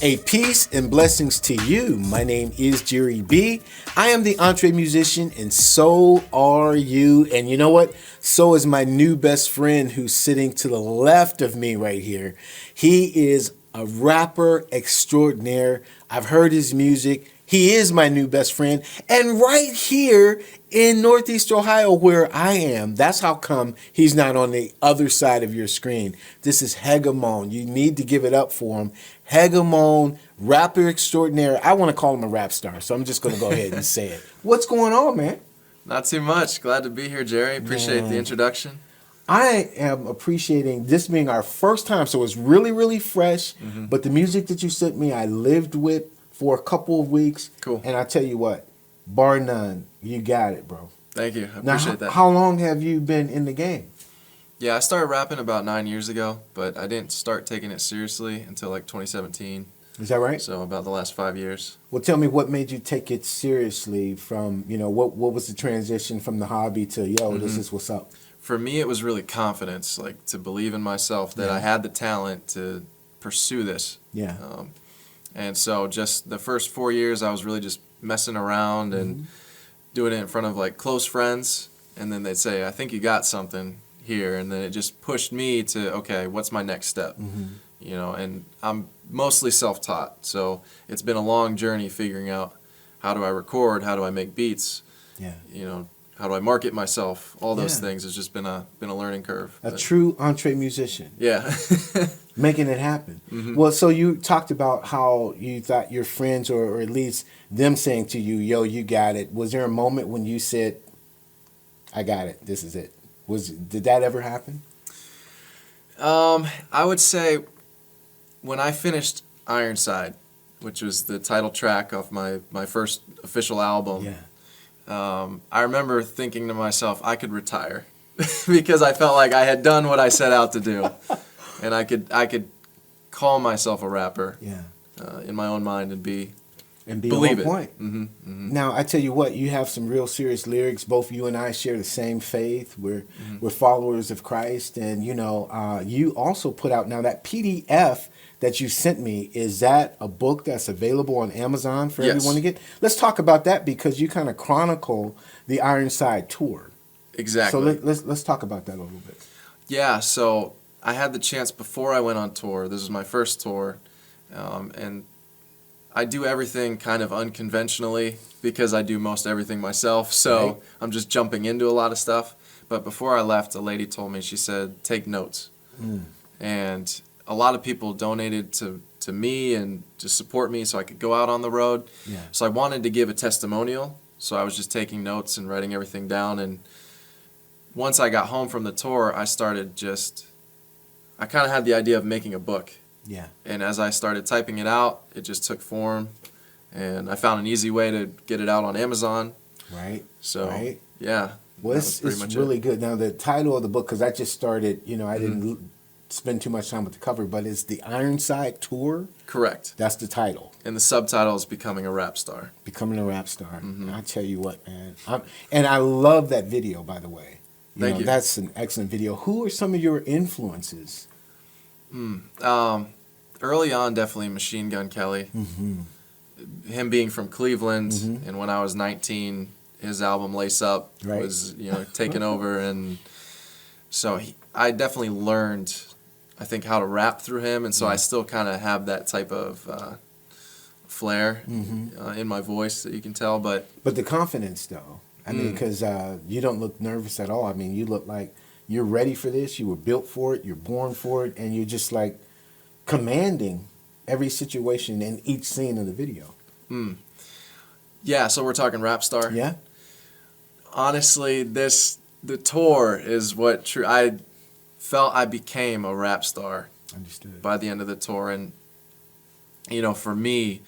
A peace and blessings to you. My name is Jerry B. I am the EntreMusician, and so are you. And you know what? So is my new best friend who's sitting to the left of me right here. He is a rapper extraordinaire. I've heard his music. He is my new best friend. And right here in Northeast Ohio where I am, that's how come he's not on the other side of your screen. This is Hegemon. You need to give it up for him. Hegemon, rapper extraordinaire. I want to call him a rap star, so I'm just going to go ahead and say it. What's going on, man? Not too much. Glad to be here, Jerry. Appreciate the introduction. I am appreciating this being our first time, so it's really, really fresh. But the music that you sent me, I lived with for a couple of weeks. Cool. And I tell you what, bar none, you got it, bro. Thank you. I Now, appreciate that. how long have you been in the game? Yeah, I started rapping about 9 years ago, but I didn't start taking it seriously until like 2017. Is that right? So about the last 5 years. Well, tell me what made you take it seriously from, what was the transition from the hobby to, this is what's up? For me, it was really confidence, like to believe in myself that I had the talent to pursue this. Yeah. And so just the first 4 years, I was really just messing around and doing it in front of like close friends. And then they'd say, I think you got something here. And then it just pushed me to, okay, what's my next step? And I'm mostly self-taught. So it's been a long journey figuring out how do I record, how do I make beats, how do I market myself? All those things. It's just been a learning curve. A true EntreMusician. Yeah. Making it happen. Well, so you talked about how you thought your friends, or at least them saying to you, yo, you got it. Was there a moment when you said, I got it, this is it? Did that ever happen? I would say when I finished Ironside, which was the title track of my first official album, I remember thinking to myself, I could retire because I felt like I had done what I set out to do. And I could call myself a rapper in my own mind and be believe on point. It. Now, I tell you what, you have some real serious lyrics. Both you and I share the same faith. We're followers of Christ. And, you also put out, now that PDF that you sent me, is that a book that's available on Amazon for everyone to get? Let's talk about that because you kind of chronicle the Ironside tour. Exactly. So let's talk about that a little bit. Yeah, so I had the chance before I went on tour. This was my first tour. And I do everything kind of unconventionally because I do most everything myself. So I'm just jumping into a lot of stuff. But before I left, a lady told me, she said, take notes. And a lot of people donated to me and to support me so I could go out on the road. So I wanted to give a testimonial. So I was just taking notes and writing everything down. And once I got home from the tour, I kind of had the idea of making a book. And as I started typing it out, it just took form. And I found an easy way to get it out on Amazon. So, yeah. Well, it's really good. Now, the title of the book, because I just started, I didn't spend too much time with the cover, but it's the Ironside Tour. Correct. That's the title. And the subtitle is Becoming a Rap Star. Becoming a Rap Star. I tell you what, man. And I love that video, by the way. Thank you. That's an excellent video. Who are some of your influences? Early on, definitely Machine Gun Kelly. Him being from Cleveland, and when I was 19, his album Lace Up was taken over, and so I definitely learned, I think, how to rap through him, and so I still kind of have that type of flair in my voice that you can tell, but the confidence though. I mean, because you don't look nervous at all. I mean, you look like you're ready for this. You were built for it. You're born for it. And you're just like commanding every situation in each scene of the video. Yeah, so we're talking rap star. Yeah. Honestly, the tour is what I felt I became a rap star. Understood. By the end of the tour. And, for me,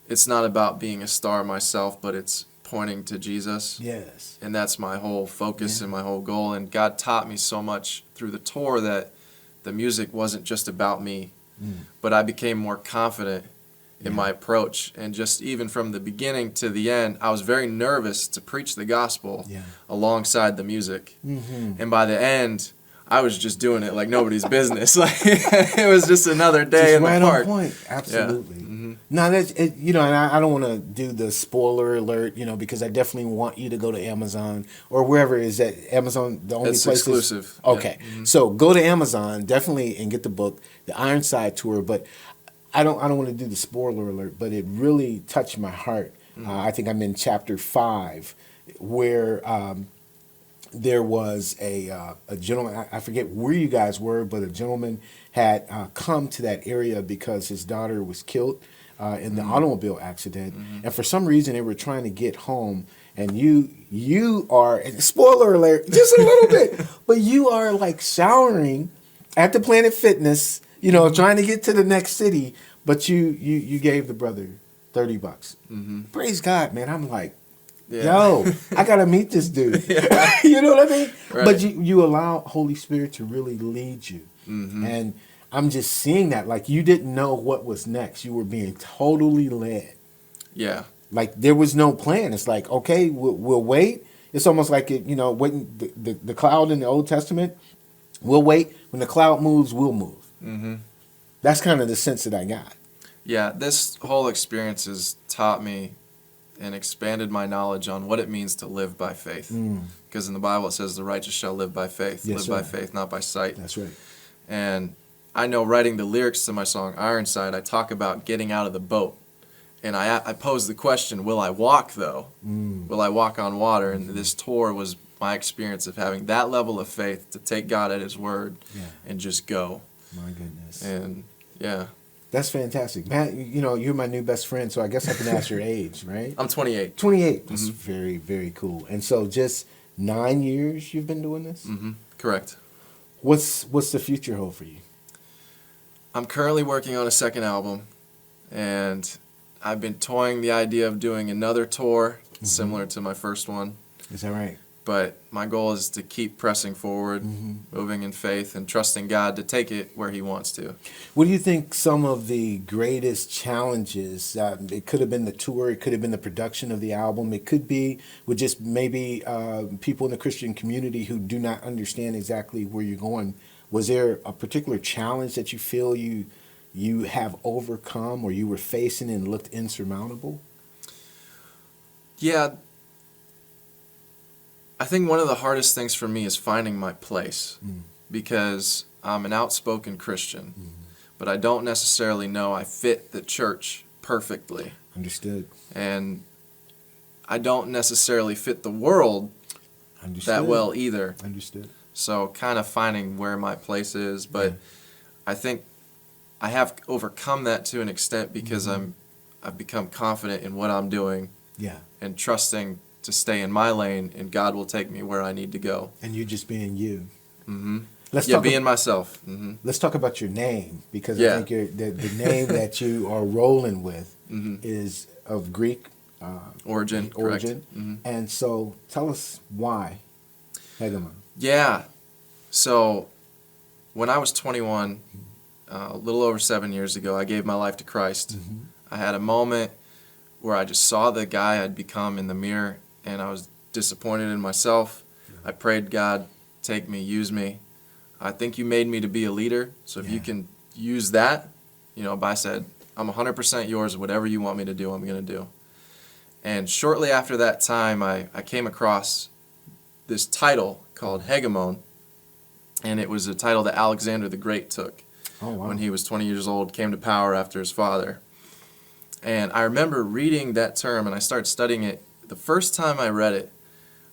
it's not about being a star myself, but it's pointing to Jesus. Yes. And that's my whole focus and my whole goal. And God taught me so much through the tour that the music wasn't just about me, but I became more confident in my approach. And just even from the beginning to the end, I was very nervous to preach the gospel alongside the music. And by the end, I was just doing it like nobody's business. Like it was just another day in the park. Right on point. Absolutely. Yeah. No, that's it, and I don't want to do the spoiler alert, because I definitely want you to go to Amazon or wherever. Is that Amazon the only It's place? exclusive. Okay, Yeah. Mm-hmm. so go to Amazon definitely and get the book, the Ironside tour. But I don't want to do the spoiler alert, but it really touched my heart. I think I'm in chapter 5, where there was a gentleman. I forget where you guys were, but a gentleman had come to that area because his daughter was killed in the automobile accident, and for some reason they were trying to get home. And you are, and spoiler alert, just a little bit, but you are like showering at the Planet Fitness, trying to get to the next city. But you gave the brother $30. Praise God, man. I'm like, yo, I gotta meet this dude. You know what I mean? Right. But you allow Holy Spirit to really lead you, and I'm just seeing that. Like, you didn't know what was next. You were being totally led. Yeah. Like, there was no plan. It's like, okay, we'll wait. It's almost like waiting the cloud in the Old Testament. We'll wait. When the cloud moves, we'll move. Mm-hmm. That's kind of the sense that I got. Yeah, this whole experience has taught me and expanded my knowledge on what it means to live by faith. Because in the Bible it says the righteous shall live by faith. Yes, live by sir. faith, not by sight. That's right. And I know writing the lyrics to my song Ironside, I talk about getting out of the boat. And I pose the question, will I walk though? Will I walk on water? And this tour was my experience of having that level of faith to take God at his word and just go. My goodness. And yeah. That's fantastic. Matt, you're my new best friend, so I guess I can ask your age, right? I'm 28. 28. That's very, very cool. And so just 9 years you've been doing this? Correct. What's the future hold for you? I'm currently working on a second album, and I've been toying the idea of doing another tour similar to my first one. Is that right? But my goal is to keep pressing forward, moving in faith, and trusting God to take it where he wants to. What do you think some of the greatest challenges, it could have been the tour, it could have been the production of the album, it could be with just maybe people in the Christian community who do not understand exactly where you're going. Was there a particular challenge that you feel you have overcome or you were facing and looked insurmountable? Yeah. I think one of the hardest things for me is finding my place because I'm an outspoken Christian, but I don't necessarily know I fit the church perfectly. Understood. And I don't necessarily fit the world that well either. Understood. So kind of finding where my place is, but I think I have overcome that to an extent because I've become confident in what I'm doing and trusting to stay in my lane, and God will take me where I need to go. And you just being you. Being myself. Let's talk about your name, because I think the name that you are rolling with is of Greek origin. And so tell us why Hegemon. Yeah. So when I was 21, a little over 7 years ago, I gave my life to Christ. I had a moment where I just saw the guy I'd become in the mirror, and I was disappointed in myself. I prayed, God, take me, use me. I think you made me to be a leader, so if you can use that, but I said, I'm 100% yours, whatever you want me to do, I'm going to do. And shortly after that time, I came across this title called Hegemon, and it was a title that Alexander the Great took when he was 20 years old, came to power after his father. And I remember reading that term, and I started studying it. The first time I read it,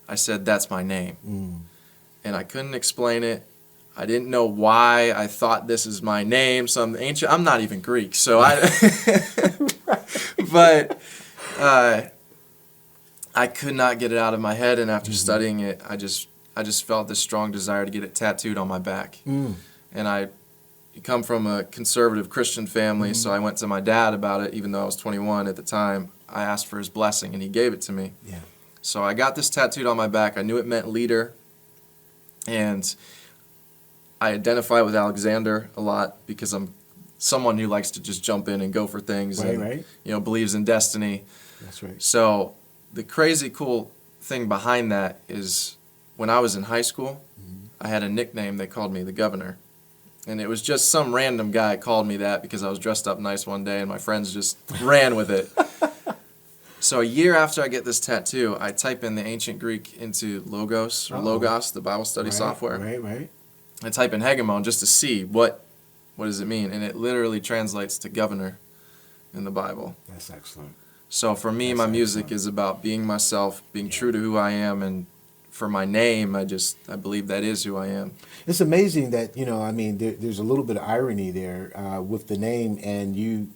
I said, that's my name. And I couldn't explain it. I didn't know why I thought this is my name. Some ancient, I'm not even Greek, so but I could not get it out of my head. And after studying it, I just felt this strong desire to get it tattooed on my back. And I come from a conservative Christian family, so I went to my dad about it, even though I was 21 at the time. I asked for his blessing, and he gave it to me. So I got this tattooed on my back. I knew it meant leader, and I identify with Alexander a lot because I'm someone who likes to just jump in and go for things, and believes in destiny. That's right. So the crazy cool thing behind that is when I was in high school, I had a nickname. They called me the governor. And it was just some random guy called me that because I was dressed up nice one day and my friends just ran with it. So a year after I get this tattoo, I type in the ancient Greek into Logos, the Bible study software. Right. I type in Hegemon just to see what does it mean, and it literally translates to governor in the Bible. That's excellent. So for me, my music is about being myself, being true to who I am, and for my name, I believe that is who I am. It's amazing that, there's a little bit of irony there with the name, and you,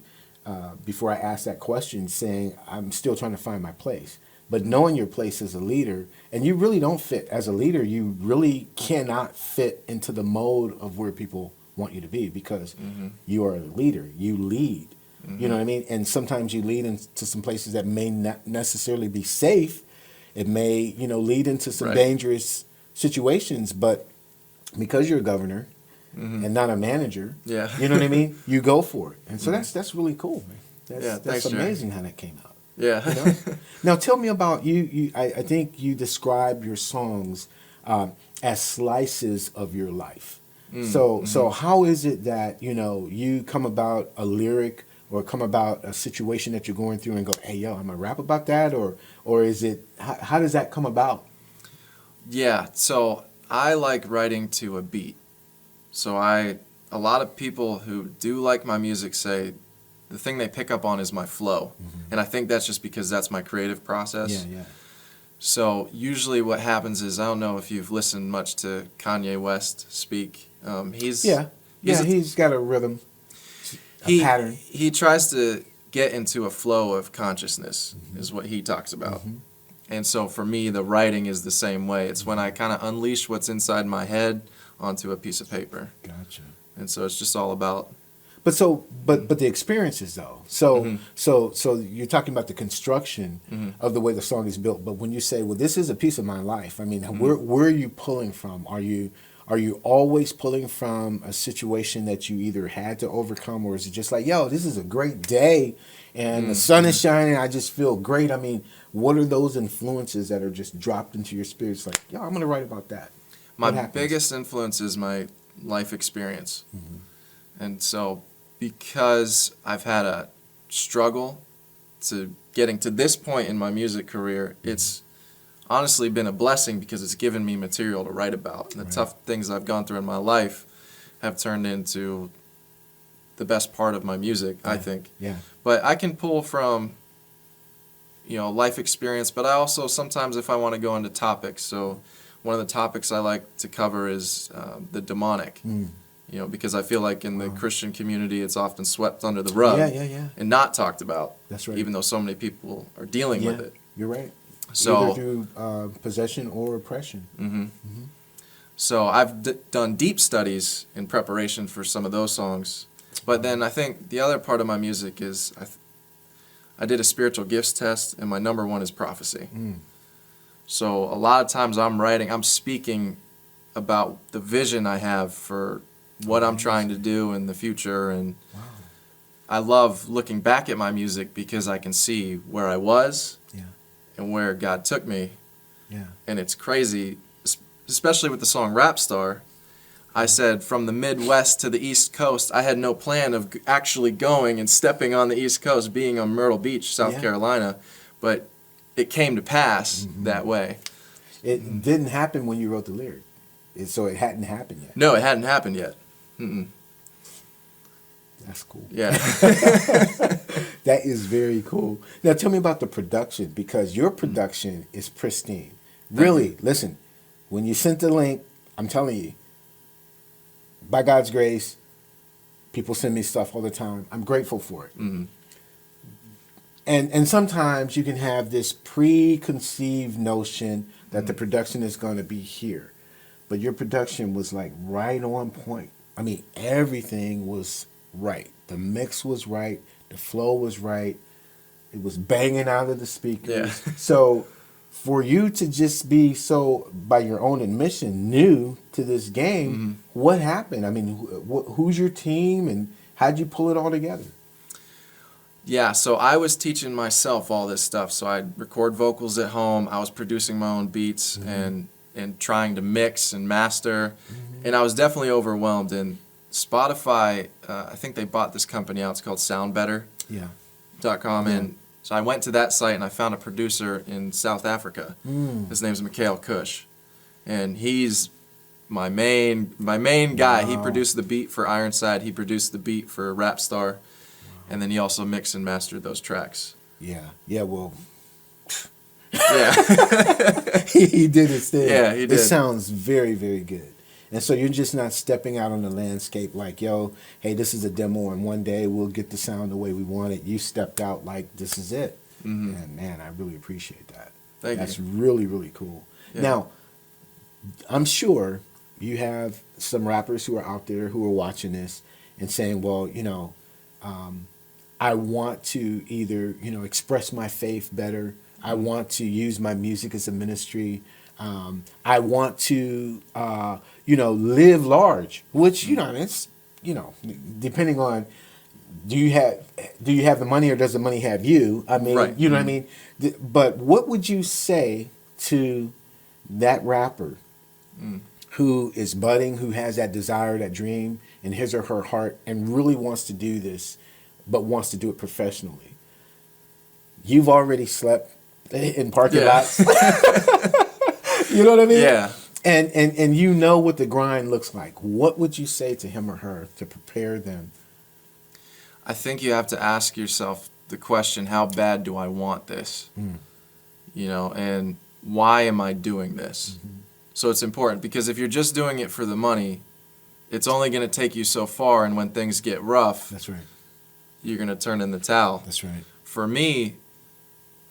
before I asked that question, saying, I'm still trying to find my place. But knowing your place as a leader, and you really don't fit. As a leader, you really cannot fit into the mode of where people want you to be because you are a leader. You lead. You know what I mean? And sometimes you lead into some places that may not necessarily be safe. It may, lead into some dangerous situations, but because you're a governor and not a manager, you know what I mean? You go for it. And so that's really cool, man. That's amazing how that came out. Yeah. Now tell me about you. I think you describe your songs as slices of your life. So how is it that, you come about a lyric or come about a situation that you're going through and go, hey, yo, I'm going to rap about that? Or is it, how does that come about? Yeah, so I like writing to a beat. So a lot of people who do like my music say the thing they pick up on is my flow. And I think that's just because that's my creative process. Yeah. So usually what happens is, I don't know if you've listened much to Kanye West speak. He's got a rhythm. Pattern. He tries to get into a flow of consciousness, is what he talks about. And so for me, the writing is the same way. It's when I kind of unleash what's inside my head onto a piece of paper. Gotcha. And so it's just all about. But the experiences though. So you're talking about the construction of the way the song is built. But when you say, well, this is a piece of my life, I mean, where are you pulling from? Are you always pulling from a situation that you either had to overcome, or is it just like, yo, this is a great day and the sun is shining, I just feel great? I mean, what are those influences that are just dropped into your spirit? It's like, yo, I'm going to write about that. My biggest influence is my life experience. And so because I've had a struggle to getting to this point in my music career, it's honestly been a blessing because it's given me material to write about. And the tough things I've gone through in my life have turned into the best part of my music, I think. Yeah. But I can pull from, life experience, but I also sometimes, if I want to go into topics, so one of the topics I like to cover is the demonic. Because I feel like in the Christian community, it's often swept under the rug and not talked about. That's right. Even though so many people are dealing with it. You're right. So, either through possession or oppression. So I've done deep studies in preparation for some of those songs. But then I think the other part of my music is I did a spiritual gifts test, and my number one is prophecy. So a lot of times I'm speaking about the vision I have for what I'm trying to do in the future. And I love looking back at my music because I can see where I was and where God took me. And it's crazy, especially with the song Rap Star. I said from the Midwest to the East Coast, I had no plan of actually going and stepping on the East Coast, being on Myrtle Beach, South Carolina, but it came to pass that way. It didn't happen when you wrote the lyric, so it hadn't happened yet. No, it hadn't happened yet. That's cool. Yeah. That is very cool. Now tell me about the production, because your production is pristine. Really, listen, when you sent the link, I'm telling you, by God's grace, people send me stuff all the time. I'm grateful for it. And sometimes you can have this preconceived notion that the production is going to be here. But your production was like right on point. I mean, everything was right. The mix was right. The flow was right. It was banging out of the speakers. So for you to just be so, by your own admission, new to this game, what happened? I mean, who's your team and how'd you pull it all together? Yeah, so I was teaching myself all this stuff. So I'd record vocals at home. I was producing my own beats and trying to mix and master. And I was definitely overwhelmed. And Spotify, I think they bought this company out. It's called SoundBetter.com. Yeah. And so I went to that site and I found a producer in South Africa. His name's Mikhail Kush. And he's my main guy. Wow. He produced the beat for Ironside. He produced the beat for Rapstar. And then he also mixed and mastered those tracks. Yeah. Yeah, well, Yeah. he did his thing. Yeah, he did. It sounds very, very good. And so you're just not stepping out on the landscape like, yo, hey, this is a demo, and one day we'll get the sound the way we want it. You stepped out like this is it. And man, I really appreciate that. Thank you. That's really, really cool. Yeah. Now, I'm sure you have some rappers who are out there who are watching this and saying, well, you know, I want to either, you know, express my faith better. I want to use my music as a ministry. I want to, you know, live large, which, you know, it's, you know, depending on, do you have the money or does the money have you? I mean, Right. you know what I mean? But what would you say to that rapper who is budding, who has that desire, that dream in his or her heart and really wants to do this, but wants to do it professionally? You've already slept in parking lots. You know what I mean? Yeah. And you know what the grind looks like. What would you say to him or her to prepare them? I think you have to ask yourself the question, how bad do I want this? You know, and why am I doing this? So it's important, because if you're just doing it for the money, it's only going to take you so far, and when things get rough, That's right. you're going to turn in the towel. That's right. For me,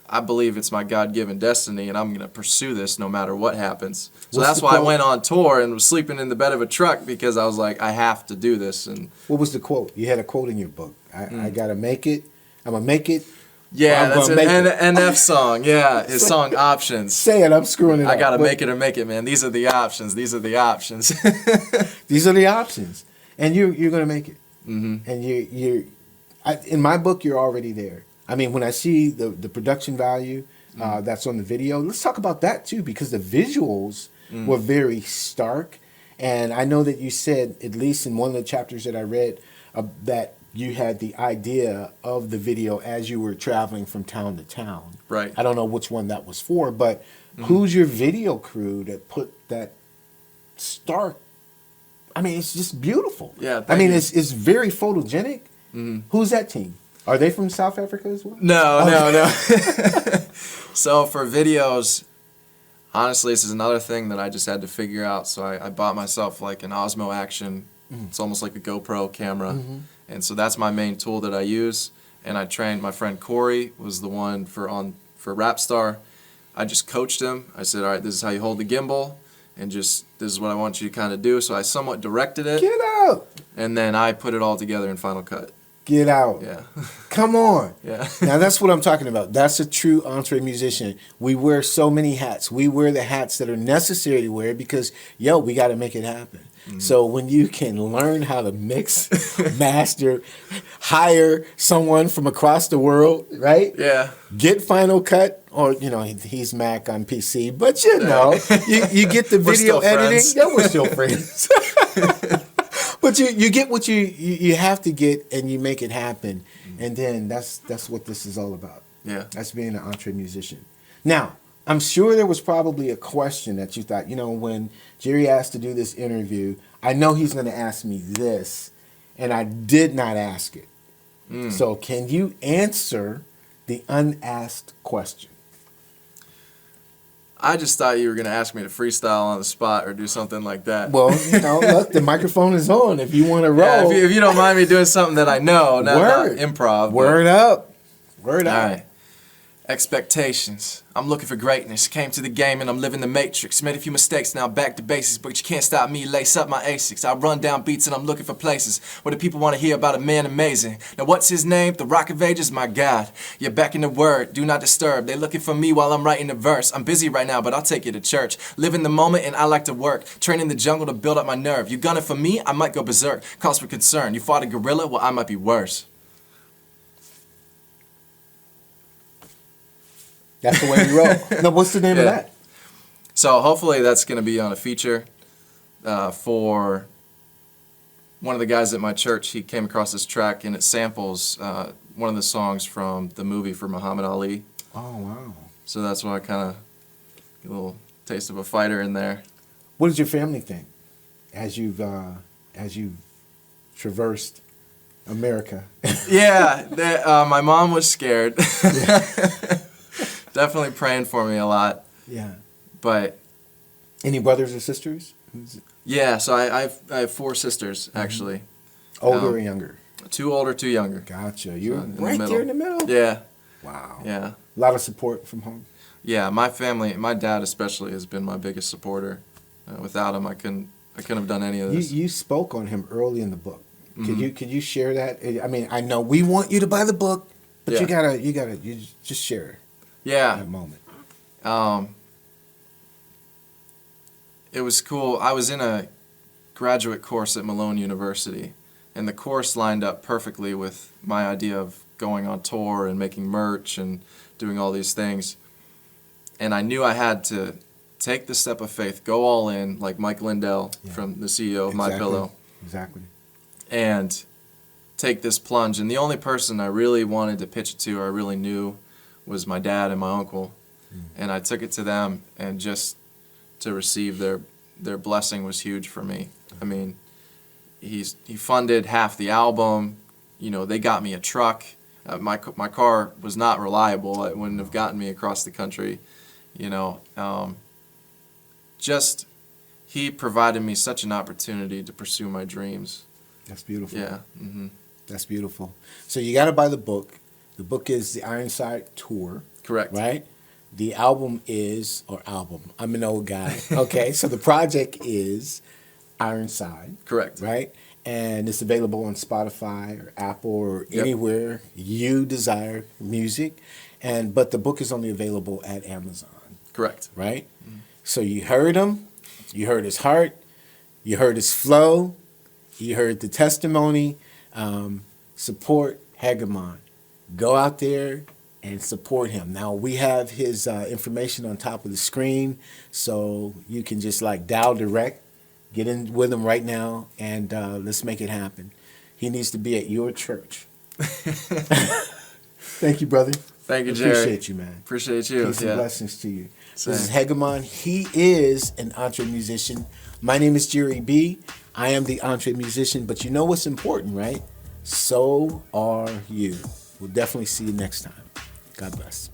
I believe it's my God-given destiny, and I'm going to pursue this no matter what happens. So What's that's the why I quote? went on tour and was sleeping in the bed of a truck, because I was like, I have to do this. And What was the quote? You had a quote in your book. I got to make it. I'm going to make it. yeah, I'm that's gonna an make it. NF song. Yeah, his song Options. Say it. I'm screwing it up. I got to But make it or make it, man. These are the options. These are the options. These are the options. And you're going to make it. Mm-hmm. And in my book, you're already there. I mean, when I see the production value that's on the video, let's talk about that too, because the visuals were very stark. And I know that you said, at least in one of the chapters that I read, that you had the idea of the video as you were traveling from town to town. Right. I don't know which one that was for, but who's your video crew that put that stark? I mean, it's just beautiful. Yeah, I mean, you. it's very photogenic. Who's that team? Are they from South Africa as well? No. So for videos, honestly, this is another thing that I just had to figure out. So I bought myself like an Osmo Action. It's almost like a GoPro camera. And so that's my main tool that I use. And I trained my friend Corey, was the one for Rapstar. I just coached him. I said, all right, this is how you hold the gimbal. And just, this is what I want you to kind of do. So I somewhat directed it. Get out. And then I put it all together in Final Cut. Get out. Yeah. Come on. Yeah. Now that's what I'm talking about. That's a true EntreMusician. We wear so many hats. We wear the hats that are necessary to wear because, we got to make it happen. So when you can learn how to mix, master, hire someone from across the world, right? Yeah. Get Final Cut, or he's Mac on PC, but you get the We're video still editing. friends. Yeah, we're still friends. But you get what you have to get, and you make it happen, and then that's what this is all about. Yeah. That's being an EntreMusician. Now, I'm sure there was probably a question that you thought, when Jerry asked to do this interview, I know he's going to ask me this, and I did not ask it. So can you answer the unasked question? I just thought you were going to ask me to freestyle on the spot or do something like that. Well, look, the microphone is on. If you want to roll. Yeah, if you don't mind me doing something that I know, not improv. Word up. Word All up. right. Expectations. I'm looking for greatness. Came to the game and I'm living the matrix. Made a few mistakes, now back to basics, but you can't stop me. Lace up my Asics. I run down beats and I'm looking for places where the people want to hear about a man amazing. Now what's his name? The Rock of Ages? My God. You're back in the word. Do not disturb. They looking for me while I'm writing the verse. I'm busy right now, but I'll take you to church. Live in the moment and I like to work. Train in the jungle to build up my nerve. You gunning for me? I might go berserk. Cause for concern. You fought a gorilla? Well, I might be worse. That's the way we roll. Now, what's the name of that? So hopefully that's going to be on a feature for one of the guys at my church, he came across this track, and it samples one of the songs from the movie for Muhammad Ali. Oh, wow. So that's why I kind of get a little taste of a fighter in there. What does your family think as you've traversed America? Yeah, my mom was scared. Definitely praying for me a lot. Yeah. But any brothers or sisters? yeah, so I have 4 sisters, actually. Older or younger? 2 older, 2 younger. Gotcha. You're in right the there in the middle? Yeah. Wow. Yeah. A lot of support from home? Yeah, my family, my dad especially, has been my biggest supporter. Without him, I couldn't have done any of this. You spoke on him early in the book. Could you share that? I mean, I know we want you to buy the book, but Yeah. you just share Yeah. that moment. It was cool. I was in a graduate course at Malone University, and the course lined up perfectly with my idea of going on tour and making merch and doing all these things. And I knew I had to take the step of faith, go all in, like Mike Lindell from the CEO of My Pillow. Exactly. And take this plunge. And the only person I really wanted to pitch it to, or I really knew, was my dad and my uncle. And I took it to them, and just to receive their blessing was huge for me. I mean, he funded half the album. You know, they got me a truck. My car was not reliable. It wouldn't have gotten me across the country. You know, just he provided me such an opportunity to pursue my dreams. That's beautiful. Yeah. Mm-hmm. That's beautiful. So you got to buy the book. The book is the Ironside Tour. Correct. Right? The album is, or album, I'm an old guy. Okay, so the project is Ironside. Correct. Right? And it's available on Spotify or Apple or Yep. anywhere you desire music. But the book is only available at Amazon. Correct. Right? So you heard him, you heard his heart, you heard his flow, you heard the testimony. Support Hegemon. Go out there and support him. Now, we have his information on top of the screen, so you can just like dial direct, get in with him right now, and let's make it happen. He needs to be at your church. Thank you, brother. Thank you, Jerry. Appreciate you, man. Appreciate you. Peace and blessings to you. Same. This is Hegemon. He is an EntreMusician. My name is Jerry B. I am the EntreMusician, but you know what's important, right? So are you. We'll definitely see you next time. God bless.